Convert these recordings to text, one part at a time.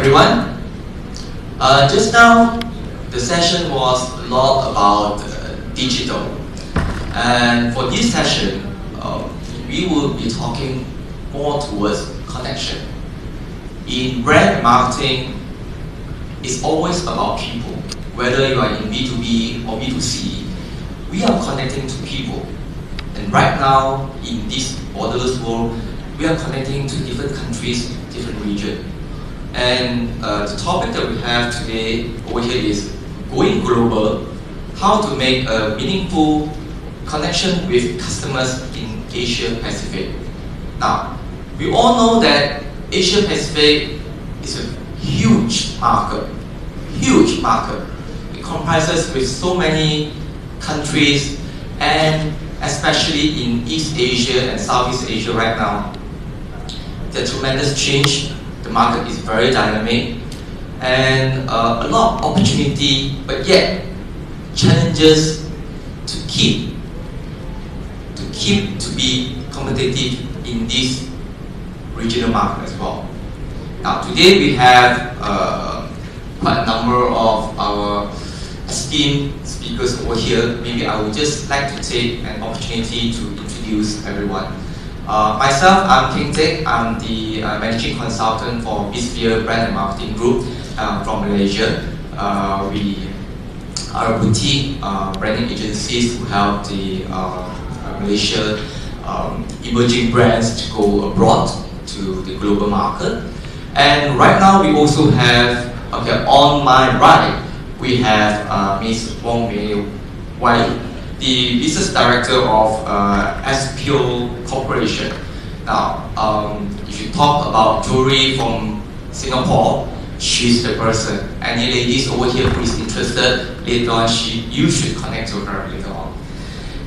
everyone. Just now, the session was a lot about digital. And for this session, we will be talking more towards connection. In brand marketing, it's always about people. Whether you are in B2B or B2C, we are connecting to people. And right now, in this borderless world, we are connecting to different countries, different regions. And the topic that we have today over here is going global, how to make a meaningful connection with customers in Asia Pacific. Now, we all know that Asia Pacific is a huge market. It comprises with so many countries, and especially in East Asia and Southeast Asia right now. The tremendous change, the market is very dynamic, and a lot of opportunity, but yet challenges to be competitive in this regional market as well. Now today we have quite a number of our esteemed speakers over here. Maybe I would just like to take an opportunity to introduce everyone. Myself, I'm King Tek. I'm the Managing Consultant for BizSphere Brand and Marketing Group from Malaysia. We are a boutique branding agencies who help the Malaysia emerging brands to go abroad to the global market. And right now we also have, on my right, we have Ms. Wong Mei Wai, the Business Director of SPO Corporation. Now, if you talk about jewelry from Singapore, she's the person. Any ladies over here who is interested, later on, you should connect to her later on.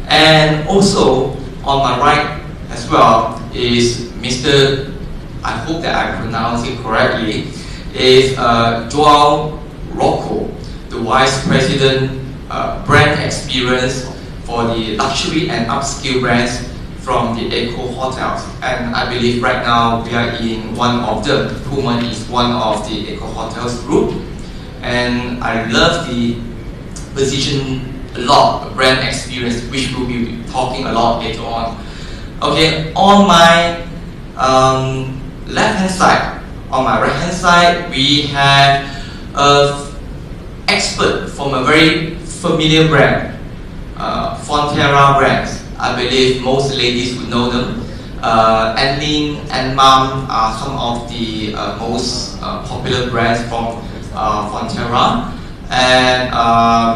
And also, on my right as well is Mr. I hope that I pronounce it correctly, is Joao Rocco, the Vice President Brand Experience for the luxury and upscale brands from the Eco Hotels. And I believe right now we are in one of them. Pullman is one of the Eco Hotels group. And I love the position a lot, brand experience, which we'll be talking a lot later on. Okay, on my left-hand side, on my right-hand side, we have an expert from a very familiar brand, Fonterra brands. I believe most ladies would know them. Anlin and Mom are some of the most popular brands from Fonterra. And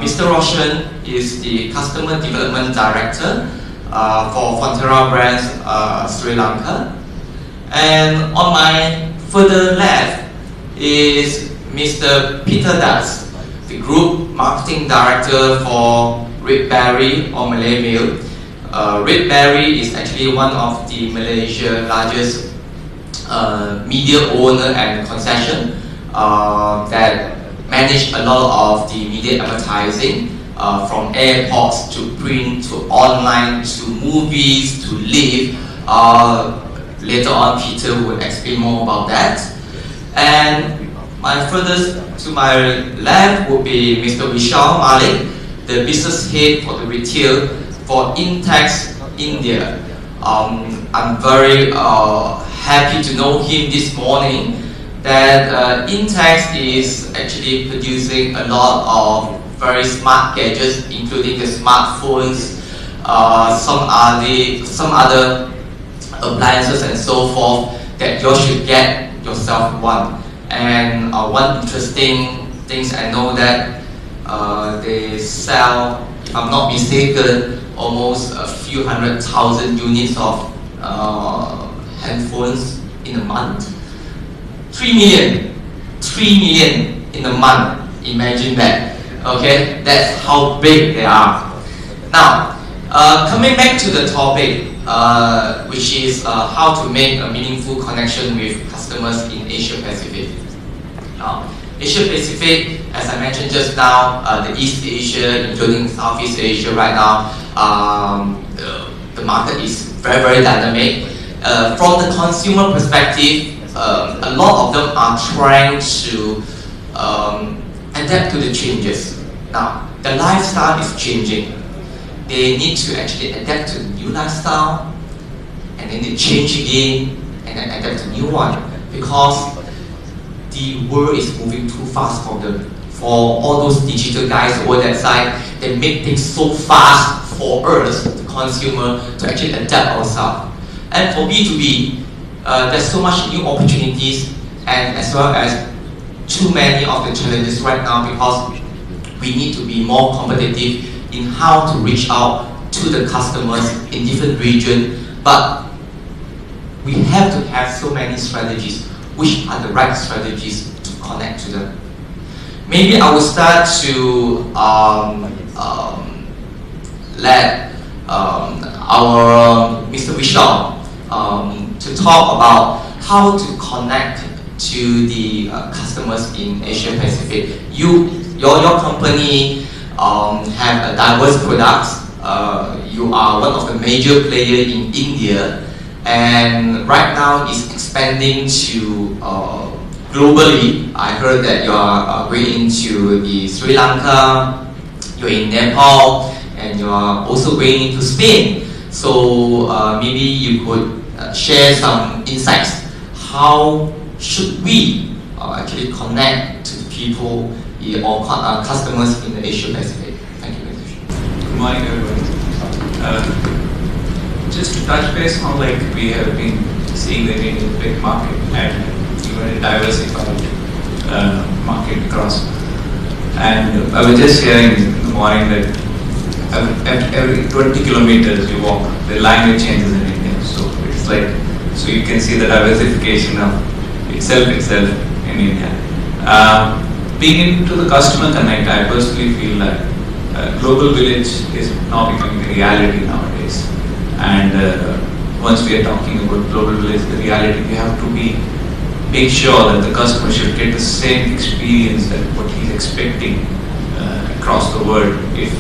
Mr. Roshan is the Customer Development Director for Fonterra brands Sri Lanka. And on my further left is Mr. Peter Das, the Group Marketing Director for Red Berry or Malay Meal. Red Berry is actually one of the Malaysia's largest media owner and concession that manage a lot of the media advertising from airports to print to online to movies to live. Later on, Peter will explain more about that. And to my left would be Mr. Vishal Malik, the business head for the retail for Intex India. I'm very happy to know him this morning that Intex is actually producing a lot of very smart gadgets, including the smartphones, some other appliances and so forth that you should get yourself one. And one interesting things I know that they sell, if I'm not mistaken, almost a few 100,000 units of handphones in a month. 3 million in a month. Imagine that. Okay, that's how big they are. Now, coming back to the topic, which is how to make a meaningful connection with customers in Asia Pacific. Asia Pacific, as I mentioned just now, the East Asia, including Southeast Asia right now, the market is very, very dynamic. From the consumer perspective, a lot of them are trying to adapt to the changes. Now, the lifestyle is changing. They need to actually adapt to the new lifestyle, and then they change again, and then adapt to new one, because the world is moving too fast for them. For all those digital guys over that side, they make things so fast for us, the consumer, to actually adapt ourselves. And for B2B, there's so much new opportunities, and as well as too many of the challenges right now, because we need to be more competitive in how to reach out to the customers in different regions. But we have to have so many strategies. Which are the right strategies to connect to them? Maybe I will start to let our Mr. Vishal to talk about how to connect to the customers in Asia Pacific. Your company have a diverse products. You are one of the major players in India, and right now is expanding to globally. I heard that you are going into the Sri Lanka, you're in Nepal, and you are also going into Spain. So maybe you could share some insights. How should we actually connect to people or customers in the Asia Pacific? Thank you very much. Good morning, everybody. Just to touch base on, like, we have been seeing that in a big market and even a diversified market across. And I was just hearing in the morning that every 20 kilometers you walk, the language changes in India. So it's like, so you can see the diversification of itself in India. Being into the customer connect, I personally feel that Global Village is now becoming a reality nowadays. And once we are talking about Global Village, the reality, we have to make sure that the customer should get the same experience that what he's expecting across the world. If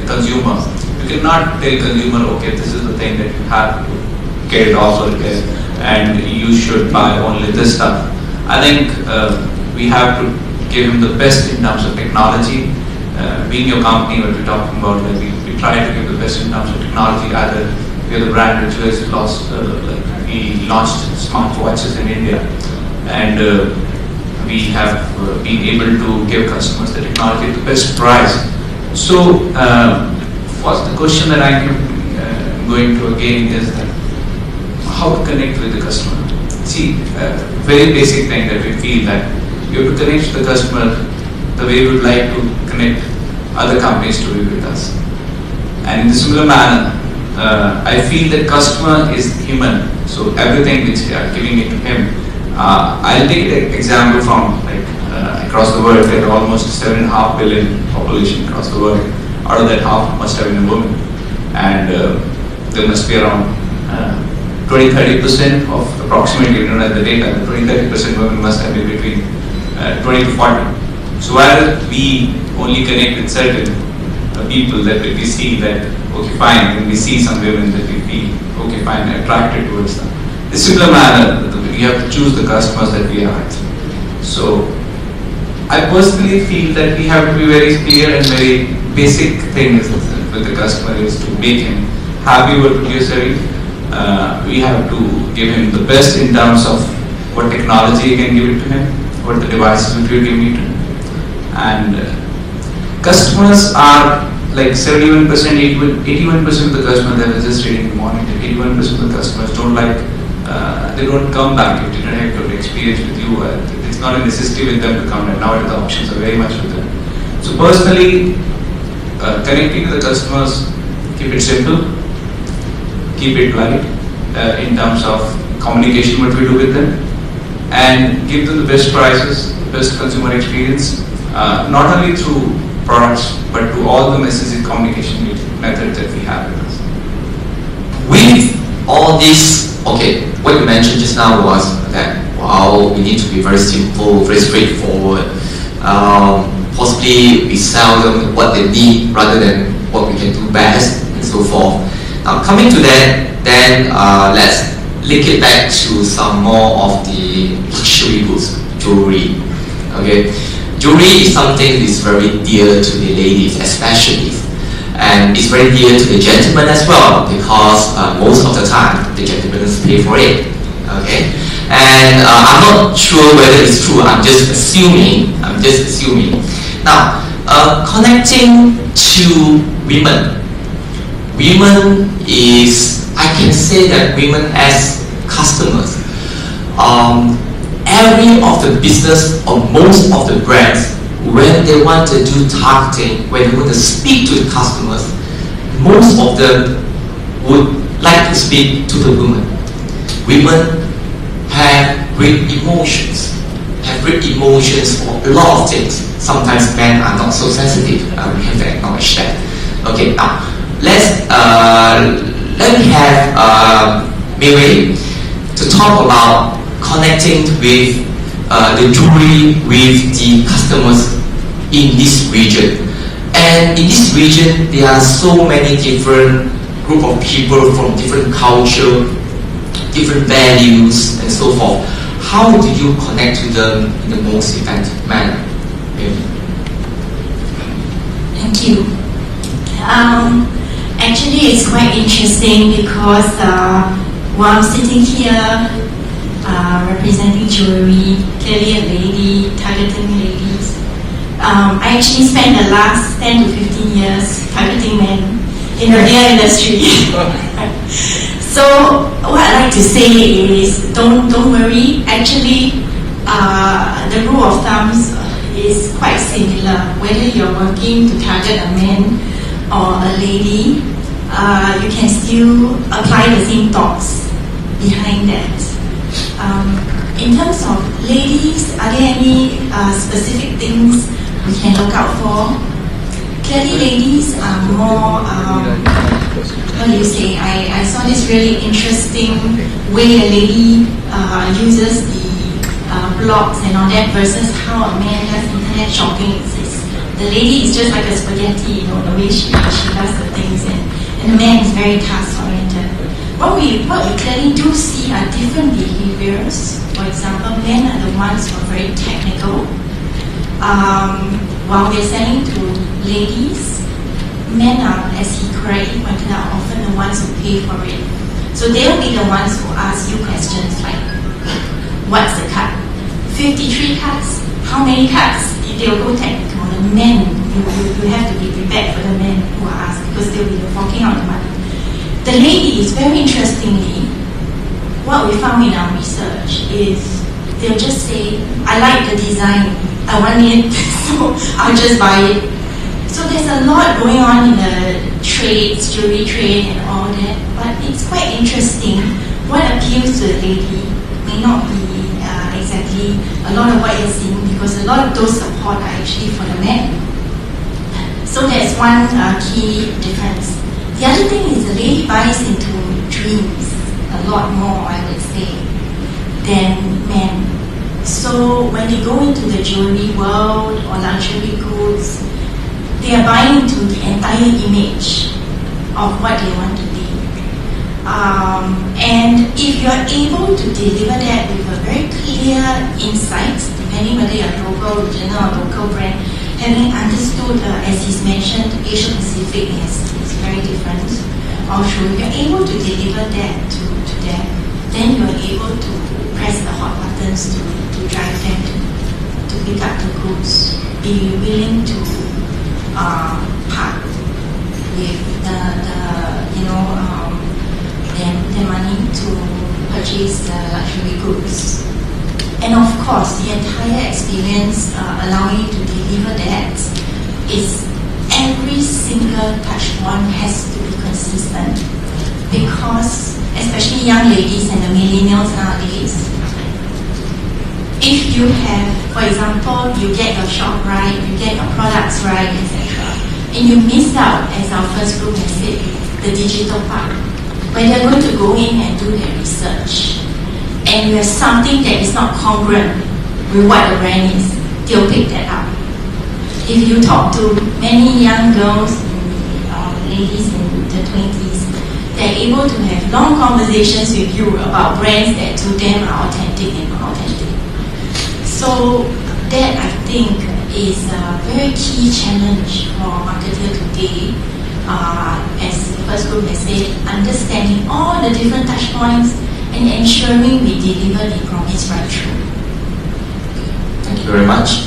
the consumer, you cannot tell consumer, okay, this is the thing that you have to get it offered there, and you should buy only this stuff. I think we have to give him the best in terms of technology. Being your company, what we're talking about, that we try to give the best in terms of technology. Either we are the brand which has we launched smartwatches in India, and we have been able to give customers the technology at the best price. So, first the question that I'm going to again is that how to connect with the customer. See, very basic thing that we feel that you have to connect to the customer the way we would like to connect other companies to be with us. And in a similar manner, I feel that customer is human, so everything which we are giving it to him. I'll take an example from across the world. There are almost 7.5 billion population across the world. Out of that, half must have been a woman, and there must be around 20-30% of approximately, the data, 20-30% women must have been between 20 to 40. So while we only connect with certain people that we see that, okay fine, when we see some women that we feel, okay fine, attracted towards them. In a similar manner, we have to choose the customers that we are at. So I personally feel that we have to be very clear, and very basic thing is with the customer is to make him happy with what you're selling. We have to give him the best in terms of what technology you can give it to him, what the devices which we are giving it to him. And customers are like 71%, 81% of the customers, that was just reading in the morning, that 81% of the customers don't like, they don't come back if they don't have good experience with you. It's not a necessity with them to come, and now the options are very much with them. So personally, connecting to the customers, keep it simple, keep it light in terms of communication, what we do with them, and give them the best prices, the best consumer experience, not only through products, but to all the messaging communication methods that we have with us. With all this, okay, what you mentioned just now was that, wow, we need to be very simple, very straightforward. Possibly we sell them what they need rather than what we can do best, and so forth. Now coming to that, then let's link it back to some more of the luxury goods, jewelry. Okay, jewelry is something that is very dear to the ladies, especially, and it's very dear to the gentlemen as well, because most of the time the gentlemen pay for it. Okay, and I'm not sure whether it's true. I'm just assuming. Now, connecting to women. Women is, I can say that women as customers. Every of the business or most of the brands, when they want to do targeting, when they want to speak to the customers, most of them would like to speak to the women. Women have great emotions, for a lot of things. Sometimes men are not so sensitive. We have to acknowledge that. Okay, now let me have Mei Wei to talk about connecting with the jewelry with the customers in this region. And in this region, there are so many different group of people from different culture, different values, and so forth. How do you connect to them in the most effective manner? Thank you. Actually, it's quite interesting because while I'm sitting here representing jewelry, clearly a lady, targeting ladies, I actually spent the last 10 to 15 years targeting men in the hair industry. So what I like to say is, don't worry. Actually, the rule of thumb is quite similar. Whether you're working to target a man or a lady, you can still apply the same thoughts behind that. In terms of ladies, are there any specific things we can look out for? Clearly, ladies are more, what do you say? I saw this really interesting way a lady uses the blogs and all that versus how a man does internet shopping. The lady is just like a spaghetti, the way she does the things, and the man is very task-oriented. What we clearly do see are different behaviors. For example, men are the ones who are very technical. While they're selling to ladies, men are, as he correctly pointed out, often the ones who pay for it. So they'll be the ones who ask you questions like, what's the cut? 53 cuts? How many cuts? They'll go technical. The men, you have to be prepared for the men who are asked, because they'll be forking out the money. The ladies, very interestingly, what we found in our research is they'll just say, I like the design, I want it, so I'll just buy it. So there's a lot going on in the trades, jewelry trade and all that, but it's quite interesting. What appeals to the lady may not be exactly a lot of what you're seeing, because a lot of those support are actually for the men. So that's one key difference. The other thing is the lady buys into dreams a lot more, I would say, than men. So when they go into the jewelry world or luxury goods, they are buying into the entire image of what they want to be. And if you're able to deliver that with a very clear insight, depending whether you're global, regional, or local brand, having understood, as he's mentioned, Asia Pacific is very different. Also, if you're able to deliver that to them, then you're able to press the hot buttons to drive them to pick up the goods. Be willing to part with the money to purchase the luxury goods. And of course, the entire experience allowing you to deliver that is every single touch point has to be consistent, because especially young ladies and the millennials nowadays, if you have, for example, you get your shop right, you get your products right, etc., and you missed out, as our first group has said, the digital part, when they're going to go in and do their research, and you have something that is not congruent with what the brand is, they'll pick that up. If you talk to many young girls, ladies in the 20s, they're able to have long conversations with you about brands that to them are authentic and not authentic. So that, I think, is a very key challenge for marketer today. As the first group has said, understanding all the different touch points and ensuring we deliver the promise right through. Thank you very much.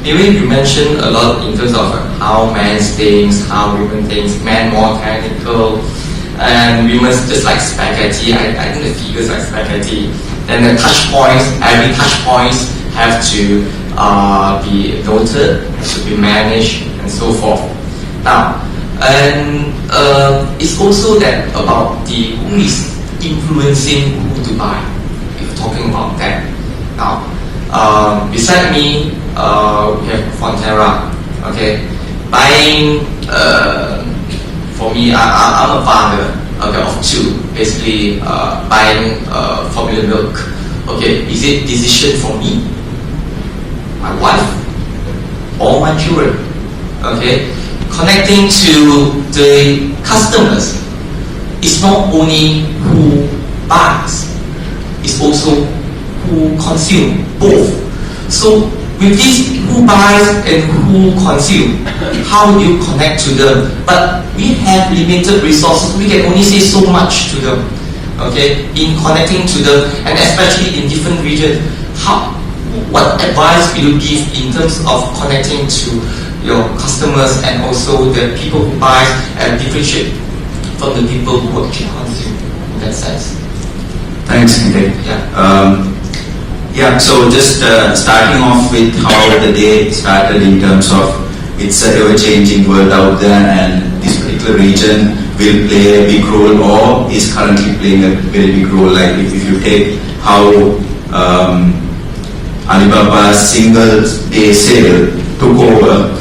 Maybe you mentioned a lot in terms of how men thinks, how women thinks, men more technical, and women just like spaghetti. I think the figures like spaghetti. Then the touch points, every touch points have to be noted, has to be managed, and so forth. Now, and it's also that about the who is influencing who to buy. If we're talking about that. Now, beside me, we have Fonterra. Okay, buying. For me, I'm a father. Okay, of two. Basically, buying formula milk. Okay, is it decision for me, my wife, or my children? Okay, connecting to the customers. It's not only who buys, it's also who consume, both. So with this who buys and who consume, how do you connect to them? But we have limited resources, we can only say so much to them. Okay, in connecting to them, and especially in different regions, what advice will you give in terms of connecting to your customers and also the people who buy and differentiate from the people who actually consume in that sense? Thanks, Henry. So just starting off with how the day started in terms of it's an ever-changing world out there, and this particular region will play a big role or is currently playing a very big role. Like if you take how Alibaba's single day sale took over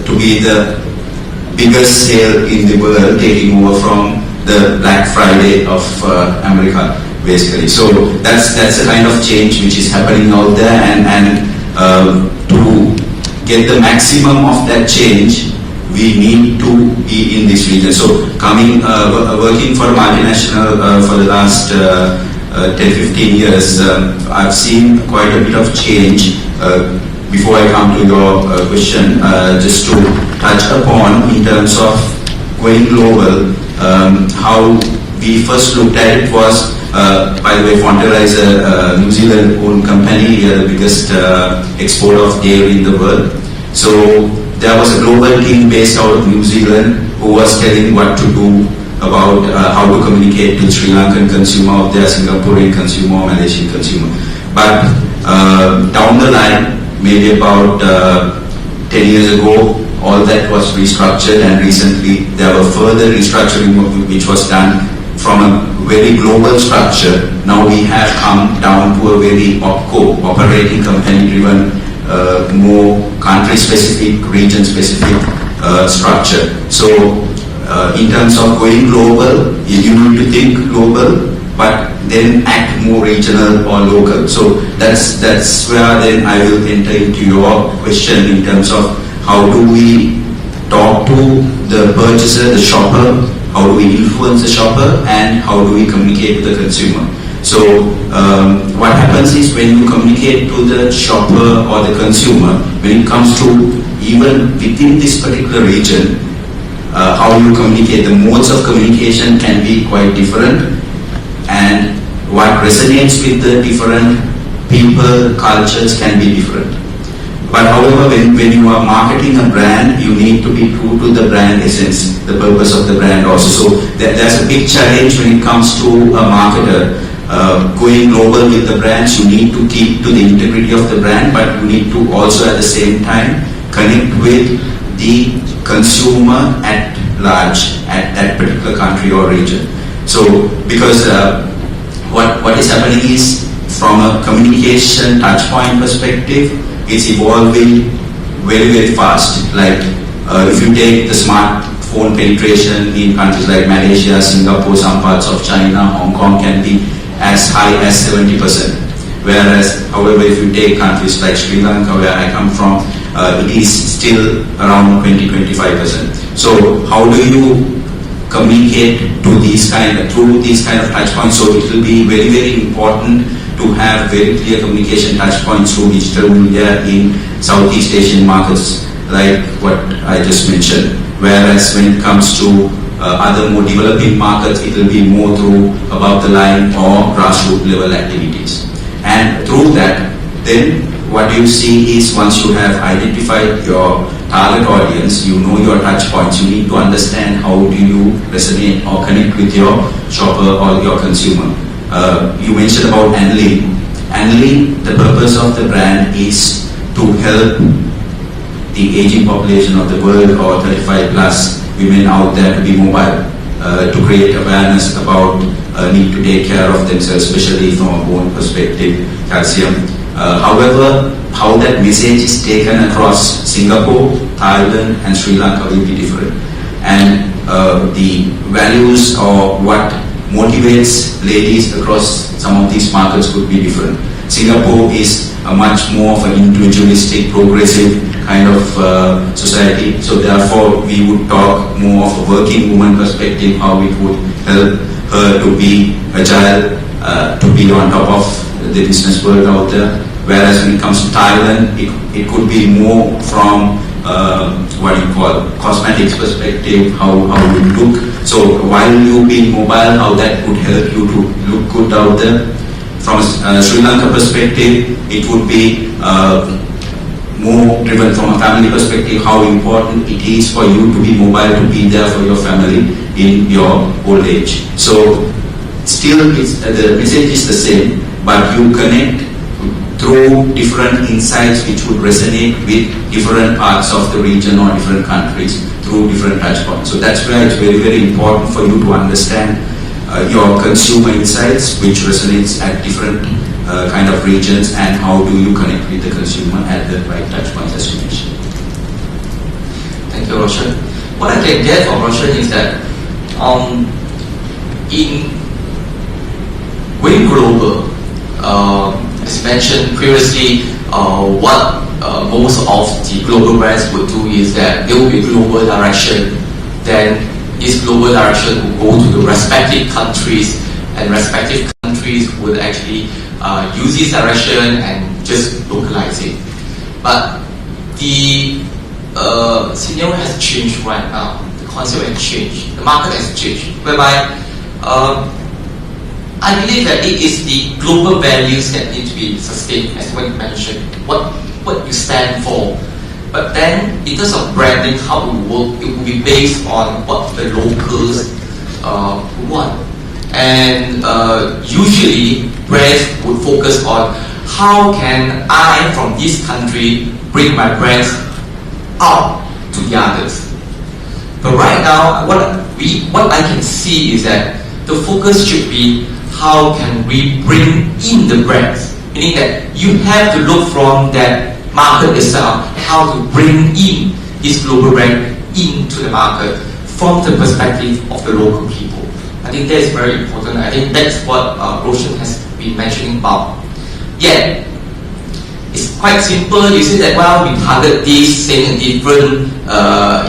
to be the biggest sale in the world, taking over from the Black Friday of America, basically. So that's a kind of change which is happening out there, and to get the maximum of that change, we need to be in this region. So working for a multinational for the last 10-15 years, I've seen quite a bit of change. Before I come to your question, just to touch upon in terms of going global, how we first looked at it was, by the way, Fonterra is a New Zealand-owned company. We are the biggest exporter of dairy in the world. So there was a global team based out of New Zealand who was telling what to do about how to communicate to Sri Lankan consumer out there, Singaporean consumer, Malaysian consumer. But down the line, maybe about 10 years ago, all that was restructured, and recently there were further restructuring which was done from a very global structure. Now we have come down to a very OpCo, operating company driven, more country-specific, region-specific structure. So in terms of going global, you need to think global, but then act more regional or local. So that's where then I will enter into your question in terms of how do we talk to the purchaser, the shopper, how do we influence the shopper, and how do we communicate to the consumer. So what happens is when you communicate to the shopper or the consumer, when it comes to even within this particular region, how you communicate, the modes of communication can be quite different, and what resonates with the different people, cultures can be different. But however, when you are marketing a brand, you need to be true to the brand essence, the purpose of the brand also. So there's a big challenge when it comes to a marketer. Going global with the brands, you need to keep to the integrity of the brand, but you need to also at the same time connect with the consumer at large at that particular country or region. So because what is happening is, from a communication touchpoint perspective, it's evolving very, very fast. Like if you take the smartphone penetration in countries like Malaysia, Singapore, some parts of China, Hong Kong can be as high as 70%. Whereas, however, if you take countries like Sri Lanka, where I come from, it is still around 20-25%. So how do you communicate to through these kind of touch points. So it will be very, very important to have very clear communication touch points through digital media in Southeast Asian markets, like what I just mentioned. Whereas when it comes to other more developing markets, it will be more through above the line or grassroots level activities. And through that, then what you see is once you have identified your target audience, you know your touch points, you need to understand how do you resonate or connect with your shopper or your consumer. You mentioned about Anlene. Anlene, the purpose of the brand is to help the aging population of the world, or 35 plus women out there, to be mobile, to create awareness about need to take care of themselves, especially from a bone perspective, calcium. However, how that message is taken across Singapore, Thailand and Sri Lanka will be different. And the values or what motivates ladies across some of these markets could be different. Singapore is a much more of an individualistic, progressive kind of society. So therefore, we would talk more of a working woman perspective, how it would help her to be agile, to be on top of the business world out there. Whereas when it comes to Thailand, it could be more from what you call cosmetics perspective, how you look. So while you being mobile, how that could help you to look good out there. From a Sri Lanka perspective, it would be more driven from a family perspective, how important it is for you to be mobile, to be there for your family in your old age. So still the message is the same, but you connect through different insights which would resonate with different parts of the region or different countries through different touch points. So that's where it's very, very important for you to understand your consumer insights, which resonates at different kind of regions, and how do you connect with the consumer at the right touch points, as you mentioned. Thank you, Roshan. What I can get from Roshan is that in going global, as mentioned previously, what most of the global brands would do is that there will be a global direction. Then this global direction will go to the respective countries, and respective countries would actually use this direction and just localize it. But the scenario has changed right now. The concept has changed. The market has changed, whereby I believe that it is the global values that need to be sustained, as what you mentioned, what you stand for. But then, in terms of branding, how it will work, it will be based on what the locals want. And usually, brands would focus on how can I, from this country, bring my brands out to the others. But right now, what I can see is that the focus should be how can we bring in the brands, meaning that you have to look from that market itself, how to bring in this global brand into the market from the perspective of the local people. I think that is very important. I think that's what Roshan has been mentioning about. Yet, it's quite simple. You say that, well, we target this, saying different,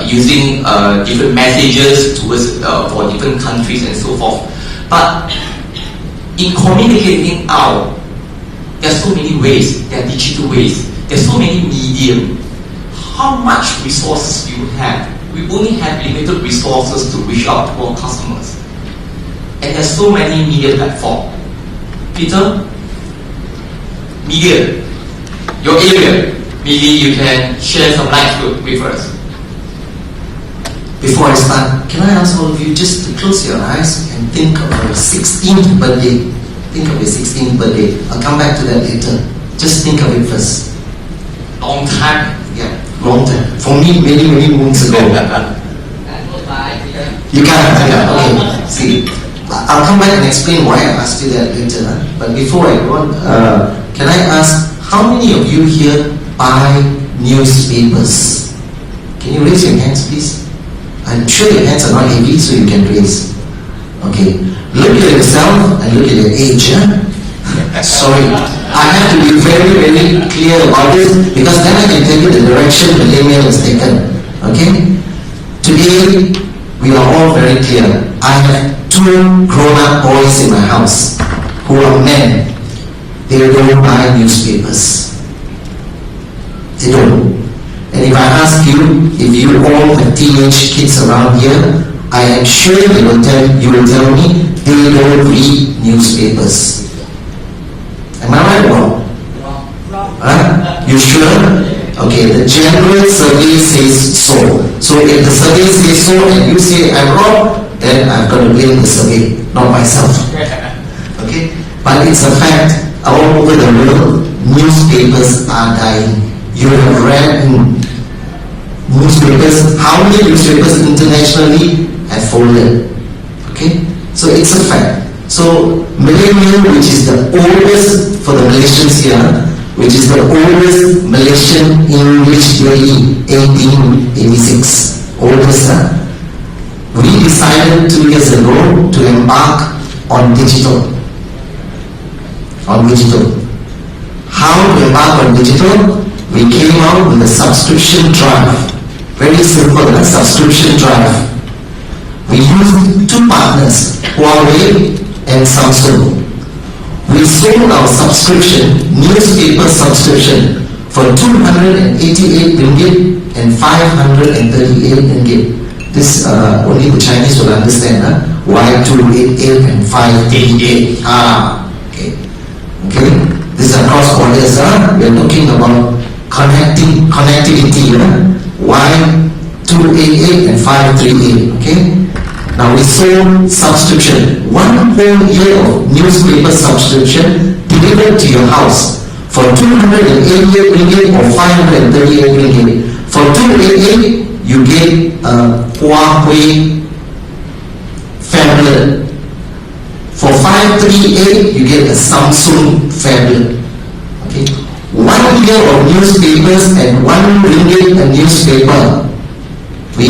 using different messages towards for different countries and so forth. But in communicating out, there are so many ways. There are digital ways. There are so many medium. How much resources do you have? We only have limited resources to reach out to our customers. And there are so many media platforms. Peter, media, your area, maybe you can share some light with us. Before I start, can I ask all of you just to close your eyes and think of your 16th birthday. Think of your 16th birthday. I'll come back to that later. Just think of it first. Long time. Yeah, long time. For me, many, many moons ago. You can't. Yeah, okay. See, I'll come back and explain why I asked you that later. But before I go on, can I ask, how many of you here buy newspapers? Can you raise your hands, please? I'm sure your hands are not heavy, so you can raise. Okay. Look at yourself and look at your age. Sorry. I have to be very, very clear about this, because then I can tell you the direction the email is taken. Okay? Today, we are all very clear. I have 2 grown-up boys in my house who are men. They don't buy newspapers. They don't. And if I ask you, if you all have teenage kids around here, I am sure you will tell me they don't read newspapers. Am I right or wrong? Huh? You sure? Okay, the general survey says so. So if the survey says so and you say I'm wrong, then I've got to blame the survey, not myself. Okay? But it's a fact, all over the world, newspapers are dying. You have read in newspapers, how many newspapers internationally have folded? Okay? So it's a fact. So Millennium, which is the oldest for the Malaysians here, which is the oldest Malaysian English UAE, 1886, oldest. We decided 2 years ago to embark on digital. How to embark on digital? We came out with a subscription drive. Very simple, a subscription drive. We used 2 partners, Huawei and Samsung. We sold our subscription, newspaper subscription, for 288 ringgit and 538 ringgit. This only the Chinese will understand. Why 288 and 538? Okay. This is across borders. We are talking about connectivity. Why 288 and 538? Okay. Now we sold subscription, 1 whole year of newspaper subscription delivered to your house for 288 ringgit or 538 ringgit. For 288, you get a Huawei phablet. For 538, you get a Samsung phablet. Okay, 1 year of newspapers and 1 ringgit a newspaper. We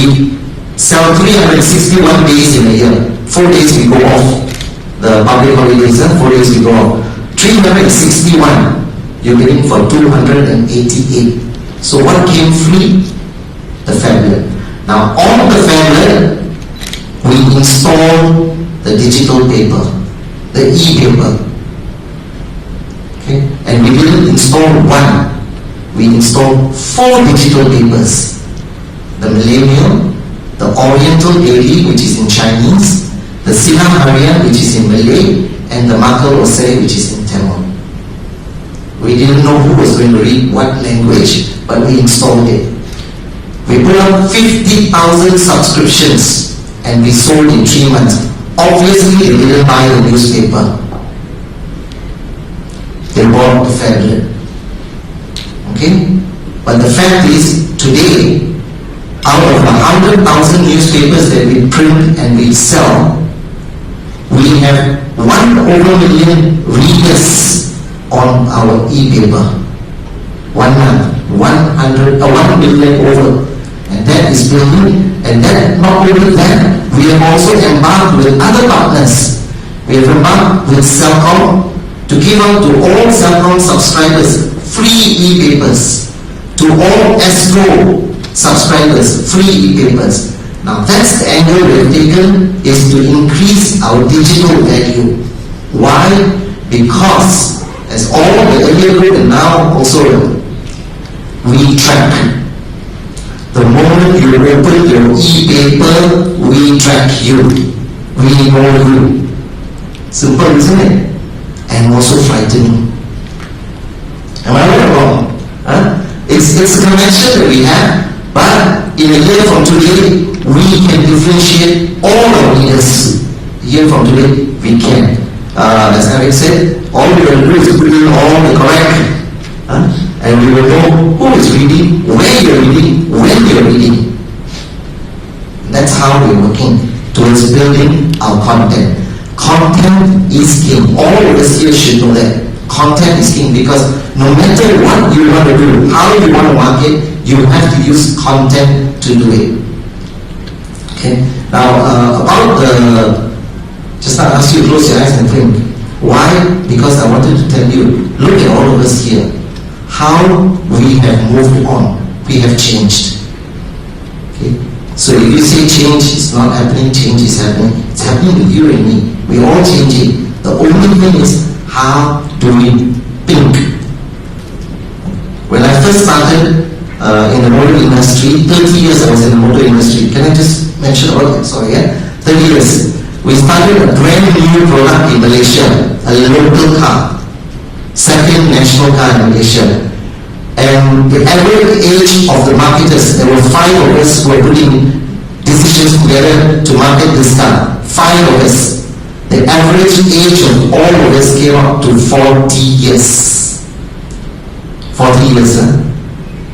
sell 361 days in a year. 4 days we go off. The public holidays, 4 days we go off. 361, you're getting for 288. So what came free? The phablet. Now on the phablet, we install the digital paper, the e-paper. Okay? And we didn't install 1. We installed 4 digital papers. The Millennium, the Oriental Daily, which is in Chinese, the Sinar Harian, which is in Malay, and the Makal Osai, which is in Tamil. We didn't know who was going to read what language, but we installed it. We put up 50,000 subscriptions and we sold in 3 months. Obviously, they didn't buy the newspaper. They bought the phablet. Okay? But the fact is, today, out of 100,000 newspapers that we print and we sell, we have 1/1,000,000 readers on our e-paper. 1 million over. And that is building. And that, not only that, we have also embarked with other partners. We have embarked with Celcom to give out to all Celcom subscribers free e-papers. To all ESCO subscribers, free e-papers. Now that's the angle we have taken, is to increase our digital value. Why? Because, as all the earlier group and now also, we track. The moment you open your e-paper, we track you. We know you. Simple, isn't it? And also frightening. Am I right or wrong? It's a convention that we have, but in a year from today, we can differentiate all our leaders. A year from today, we can. As Eric said, all we will do is put in all the correct, and we will know who is reading, where you're reading, when you're reading. That's how we're working towards building our content. Content is king. All of us here should know that. Content is king, because no matter what you want to do, how you want to market, you have to use content to do it. Okay. Now about the, just I ask you to close your eyes and think. Why? Because I wanted to tell you, look at all of us here. How we have moved on. We have changed. Okay. So if you say change is not happening, change is happening. It's happening with you and me. We're all changing. The only thing is, how do we think? When I first started in the motor industry, 30 years I was in the motor industry. Can I just mention all that? Sorry, yeah? 30 years. We started a brand new product in Malaysia, a local car. Second national car in Malaysia. And the average age of the marketers, there were 5 of us who were putting decisions together to market this car. 5 of us. The average age of all of us came up to 40 years. 40 years, huh?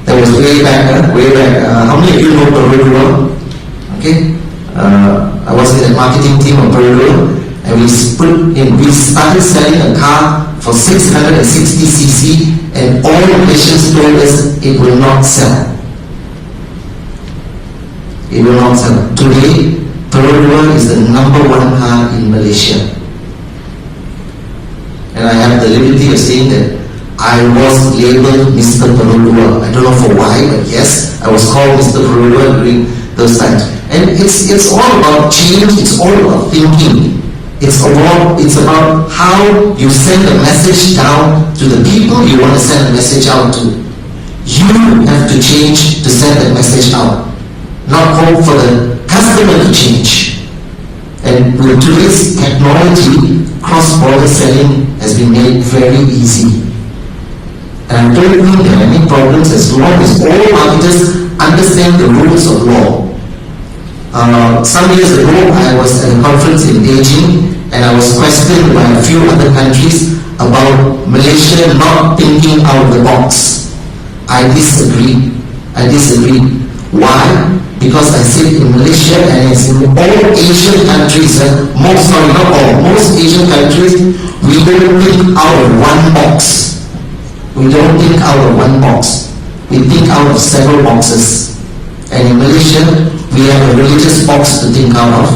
That was way back, way back. How many of you know Perodua? Okay? I was in the marketing team of Perodua, and we started selling a car for 660cc, and all Malaysians told us it will not sell. It will not sell. Today, Perodua is the number 1 car in Malaysia. And I have the liberty of saying that I was labeled Mr. Perodua. I don't know for why, but yes, I was called Mr. Perodua during those times. And it's all about change, it's all about thinking. It's about how you send a message down to the people you want to send a message out to. You have to change to send that message out, not hope for the customer to change. And with today's technology, cross-border selling has been made very easy. And I don't think there are any problems as long as all marketers understand the rules of law. Some years ago, I was at a conference in Beijing, and I was questioned by a few other countries about Malaysia not thinking out of the box. I disagree. Why? Because I said in Malaysia and it's in all Asian countries, most Asian countries, we don't think out of one box. We don't think out of one box. We think out of several boxes. And in Malaysia, we have a religious box to think out of.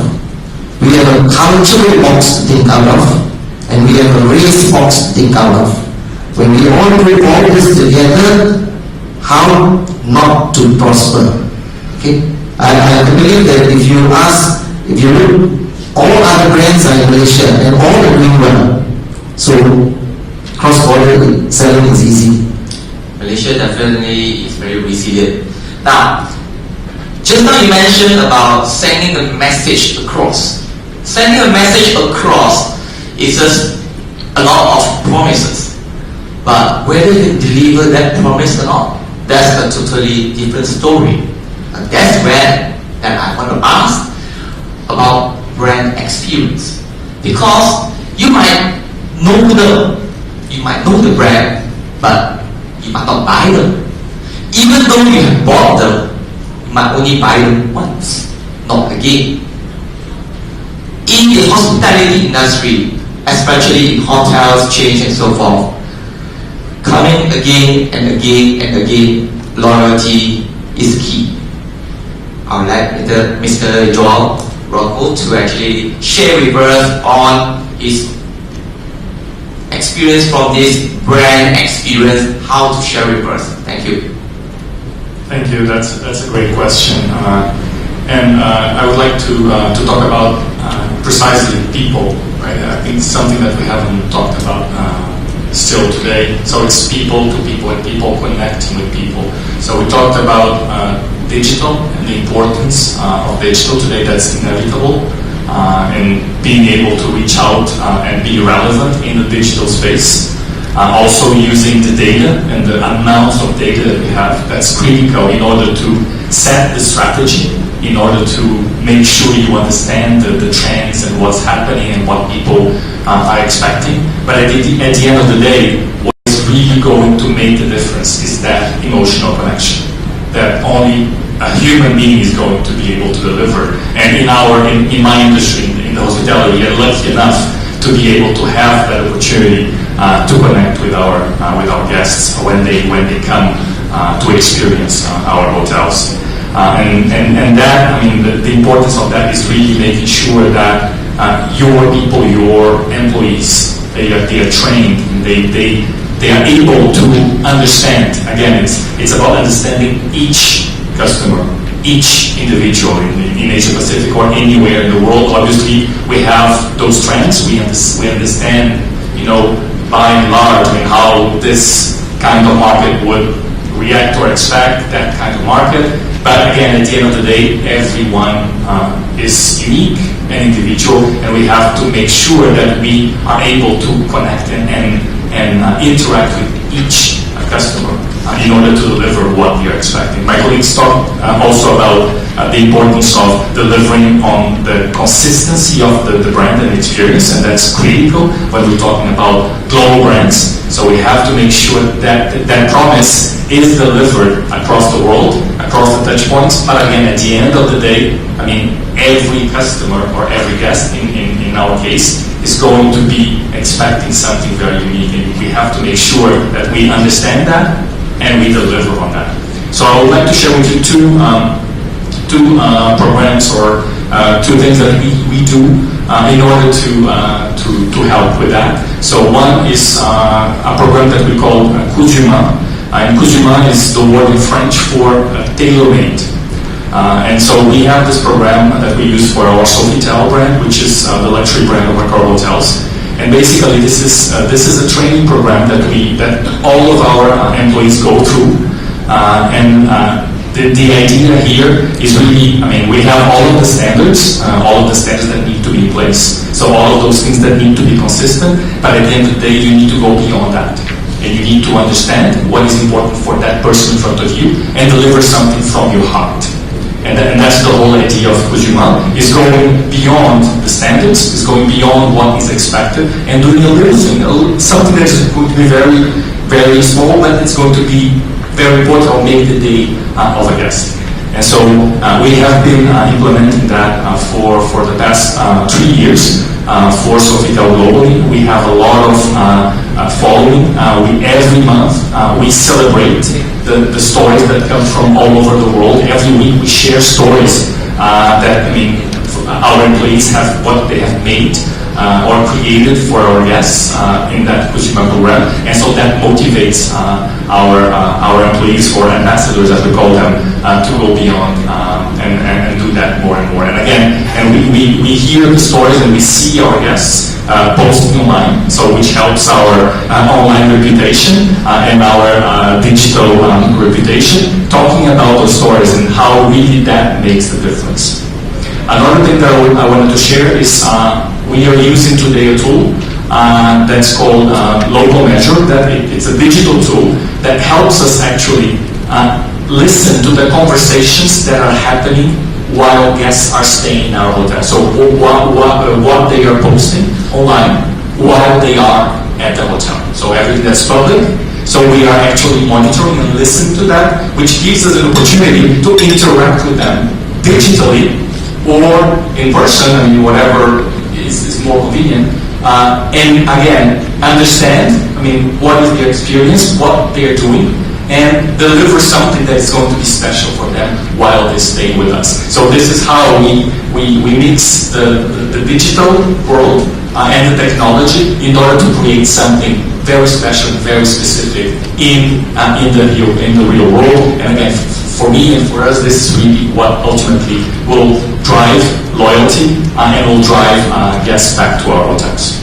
We have a cultural box to think out of. And we have a race box to think out of. When we all put all this together, how not to prosper? Okay? I believe that if you look, all other brands are in Malaysia and all are doing well. So, cross-border selling is easy. Malaysia definitely is very resilient. Now, just now you mentioned about sending a message across. Sending a message across is just a lot of promises. But whether you deliver that promise or not, that's a totally different story. And that's where I want to ask about brand experience. Because you might know the brand, but you might not buy them. Even though you have bought them, you might only buy them once, not again. In the hospitality industry, especially in hotels, chains and so forth, coming again and again and again, loyalty is key. I would like Mr. Joel Rocco to actually share with us on his experience from this brand experience, how to share with us. Thank you. Thank you. That's a great question, and I would like to talk about precisely people. Right? I think it's something that we haven't talked about still today. So it's people to people and people connecting with people. So we talked about digital and the importance of digital today. That's inevitable, and being able to reach out and be relevant in the digital space. Also using the data and the amounts of data that we have, that's critical in order to set the strategy, in order to make sure you understand the trends and what's happening and what people are expecting. But at the end of the day, what is really going to make the difference is that emotional connection that only a human being is going to be able to deliver. And in my industry, in the hospitality, we are lucky enough to be able to have that opportunity to connect with our guests when they come to experience our hotels. And that, I mean, the importance of that is really making sure that your people, your employees, they are trained, they are able to understand. Again, it's about understanding each customer, each individual in Asia Pacific or anywhere in the world. Obviously, we have those trends. We understand, by and large, how this kind of market would react or expect that kind of market. But again, at the end of the day, everyone is unique and individual, and we have to make sure that we are able to connect and interact with each customer in order to deliver what you're expecting. My colleagues talked also about the importance of delivering on the consistency of the brand and experience, and that's critical when we're talking about global brands. So we have to make sure that that promise is delivered across the world, across the touch points. But again, at the end of the day, every customer or every guest in our case is going to be expecting something very unique, and we have to make sure that we understand that and we deliver on that. So I would like to share with you two programs or two things that we do in order to help with that. So one is a program that we call Cousu Main, and Cousu Main is the word in French for tailor-made. And so we have this program that we use for our Sofitel brand, which is the luxury brand of Accor hotels. And basically, this is a training program that all of our employees go through. The idea here is really, we have all of the standards that need to be in place. So all of those things that need to be consistent. But at the end of the day, you need to go beyond that. And you need to understand what is important for that person in front of you and deliver something from your heart. And that's the whole idea of Cousu Main, is going beyond the standards, is going beyond what is expected, and doing a little thing, something that is going to be very, very small, but it's going to be very important or make the day of a guest. And so we have been implementing that for the past 3 years for Sofitel globally. We have a lot of following. Every month we celebrate the stories that come from all over the world. Every week we share stories that our employees have, what they have made or created for our guests in that Cousu Main program, and so that motivates our employees, or ambassadors as we call them, to go beyond and do that more and more. And again, we hear the stories and we see our guests posting online, so which helps our online reputation and our digital reputation, talking about those stories and how really that makes the difference. Another thing that I wanted to share is we are using today a tool that's called Local Measure. It's a digital tool that helps us actually listen to the conversations that are happening while guests are staying in our hotel. So what they are posting online while they are at the hotel. So everything that's public. So we are actually monitoring and listening to that, which gives us an opportunity to interact with them digitally or in person, whatever is more convenient. And again, understand, what is their experience, what they are doing, and deliver something that is going to be special for them while they stay with us. So this is how we mix the digital world and the technology in order to create something very special, very specific in the real world. And again, for me and for us, this is really what ultimately will drive loyalty and will drive guests back to our hotels.